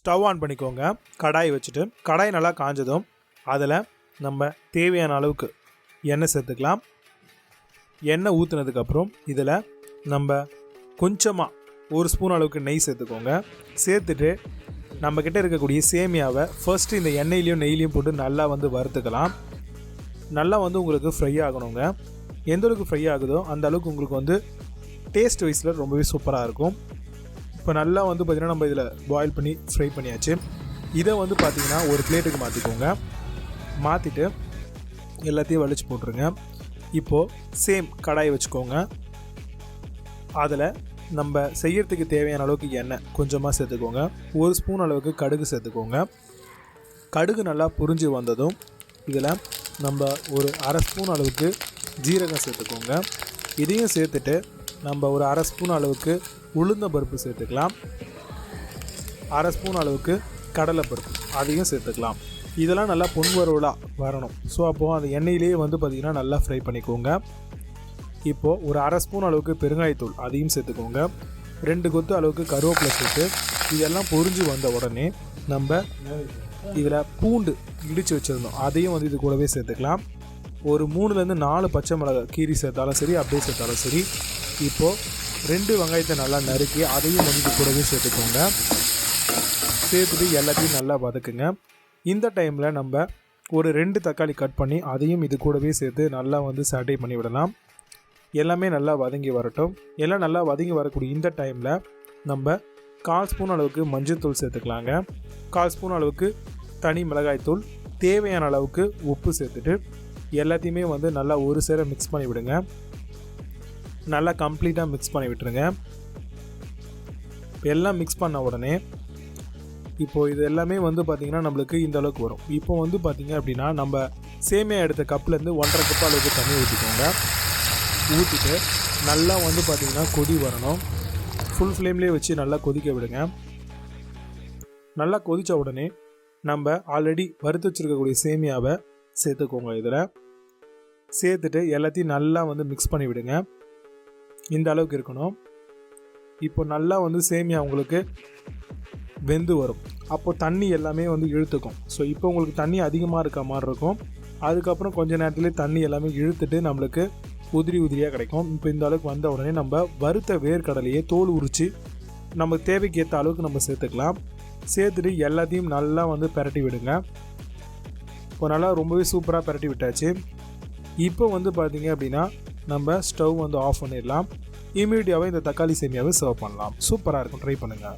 Stove on பண்ணிக்கோங்க. கடாய் வச்சுட்டு கடாய் நல்லா காஞ்சதும் அதில் நம்ம தேவையான அளவுக்கு எண்ணெய் சேர்த்துக்கலாம். எண்ணெய் ஊற்றுனதுக்கப்புறம் இதில் நம்ம கொஞ்சமாக 1 ஸ்பூன் அளவுக்கு நெய் சேர்த்துக்கோங்க. சேர்த்துட்டு நம்மக்கிட்ட இருக்கக்கூடிய சேமியாவை ஃபர்ஸ்ட்டு இந்த எண்ணெயிலையும் நெய்லையும் போட்டு நல்லா வறுத்துக்கலாம். நல்லா உங்களுக்கு ஃப்ரை ஆகணுங்க. எந்த அளவுக்கு ஃப்ரை ஆகுதோ அந்த அளவுக்கு உங்களுக்கு டேஸ்ட் வைஸில் ரொம்பவே சூப்பராக இருக்கும். இப்போ நல்லா பார்த்திங்கன்னா நம்ம இதில் பாயில் பண்ணி ஃப்ரை பண்ணியாச்சு. இதை பார்த்திங்கன்னா ஒரு பிளேட்டுக்கு மாற்றிக்கோங்க. மாற்றிட்டு எல்லாத்தையும் வலிச்சு போட்டுருங்க. இப்போது சேம் கடாயை வச்சுக்கோங்க. அதில் நம்ம செய்யறதுக்கு தேவையான அளவுக்கு எண்ணெய் கொஞ்சமாக சேர்த்துக்கோங்க. 1 ஸ்பூன் அளவுக்கு கடுகு சேர்த்துக்கோங்க. கடுகு நல்லா புரிஞ்சு வந்ததும் இதில் நம்ம ஒரு 1/2 ஸ்பூன் அளவுக்கு ஜீரகம் சேர்த்துக்கோங்க. இதையும் சேர்த்துட்டு நம்ம ஒரு 1/2 ஸ்பூன் அளவுக்கு உளுந்தம்பருப்பு சேர்த்துக்கலாம். 1/2 ஸ்பூன் அளவுக்கு கடலைப்பருப்பு அதையும் சேர்த்துக்கலாம். இதெல்லாம் நல்லா பொன்வறுவலாக வரணும். ஸோ அப்போது அந்த எண்ணெயிலேயே பார்த்திங்கன்னா நல்லா ஃப்ரை பண்ணிக்கோங்க. இப்போது ஒரு 1/2 ஸ்பூன் அளவுக்கு பெருங்காயத்தூள் அதையும் சேர்த்துக்கோங்க. 2 கொத்து அளவுக்கு கருவேப்பிலை சேர்த்து இதெல்லாம் பொரிஞ்சு வந்த உடனே நம்ம இதில் பூண்டு இடித்து வச்சுருந்தோம் அதையும் இது கூடவே சேர்த்துக்கலாம். ஒரு 3லேருந்து 4 பச்சை மிளகாய் கீரி சேர்த்தாலும் சரி, அப்படியே சேர்த்தாலும் சரி. இப்போது 2 வெங்காயத்தை நல்லா நறுக்கி அதையும் இது கூடவே சேர்த்துக்கோங்க. சேர்த்துட்டு எல்லாத்தையும் நல்லா வதக்குங்க. இந்த டைமில் நம்ம ஒரு 2 தக்காளி கட் பண்ணி அதையும் இது கூடவே சேர்த்து நல்லா சாட்டை பண்ணி விடலாம். எல்லாமே நல்லா வதங்கி வரட்டும். எல்லாம் நல்லா வதங்கி வரக்கூடிய இந்த டைமில் நம்ம 1/4 ஸ்பூன் அளவுக்கு மஞ்சள்தூள் சேர்த்துக்கலாங்க. 1/4 ஸ்பூன் அளவுக்கு தனி மிளகாய்த்தூள், தேவையான அளவுக்கு உப்பு சேர்த்துட்டு எல்லாத்தையுமே நல்லா ஒரு சேர மிக்ஸ் பண்ணி விடுங்க. நல்லா கம்ப்ளீட்டாக மிக்ஸ் பண்ணி விட்டுருங்க. எல்லாம் மிக்ஸ் பண்ண உடனே இப்போது இது எல்லாமே பார்த்திங்கன்னா நம்மளுக்கு இந்த அளவுக்கு வரும். இப்போ பார்த்திங்க அப்படின்னா நம்ம சேமியா எடுத்த கப்லேருந்து 1.5 கப் அளவுக்கு தண்ணி ஊற்றிக்கோங்க. ஊற்றிட்டு நல்லா பார்த்திங்கன்னா கொதி வரணும். ஃபுல் ஃப்ளேம்லேயே வச்சு நல்லா கொதிக்க விடுங்க. நல்லா கொதித்த உடனே நம்ம ஆல்ரெடி வறுத்து வச்சுருக்கக்கூடிய சேமியாவை சேர்த்துக்கோங்க. இதில் சேர்த்துட்டு எல்லாத்தையும் நல்லா மிக்ஸ் பண்ணி விடுங்க. இந்த அளவுக்கு இருக்கணும். இப்போ நல்லா சேமியா உங்களுக்கு வெந்து வரும். அப்போது தண்ணி எல்லாமே இழுத்துக்கும். ஸோ இப்போ உங்களுக்கு தண்ணி அதிகமாக இருக்க மாதிரி இருக்கும். அதுக்கப்புறம் கொஞ்சம் நேரத்துலேயே தண்ணி எல்லாமே இழுத்துட்டு நம்மளுக்கு உதிரி உதிரியாக கிடைக்கும். இப்போ இந்த அளவுக்கு வந்த உடனே நம்ம வறுத்த வேர்க்கடலையை தோல் உரித்து நம்ம தேவைக்கு ஏற்ற அளவுக்கு நம்ம சேர்த்துக்கலாம். சேர்த்துட்டு எல்லாத்தையும் நல்லா பிரட்டி விடுங்க. இப்போ நல்லா ரொம்பவே சூப்பராக பிரட்டி விட்டாச்சு. இப்போ பார்த்திங்க அப்படின்னா நம்ம ஸ்டவ் ஆஃப் பண்ணிடலாம். இமீடியட்டாகவே இந்த தக்காளி சேமியாவை சர்வ் பண்ணலாம். சூப்பராக இருக்கும். ட்ரை பண்ணுங்கள்.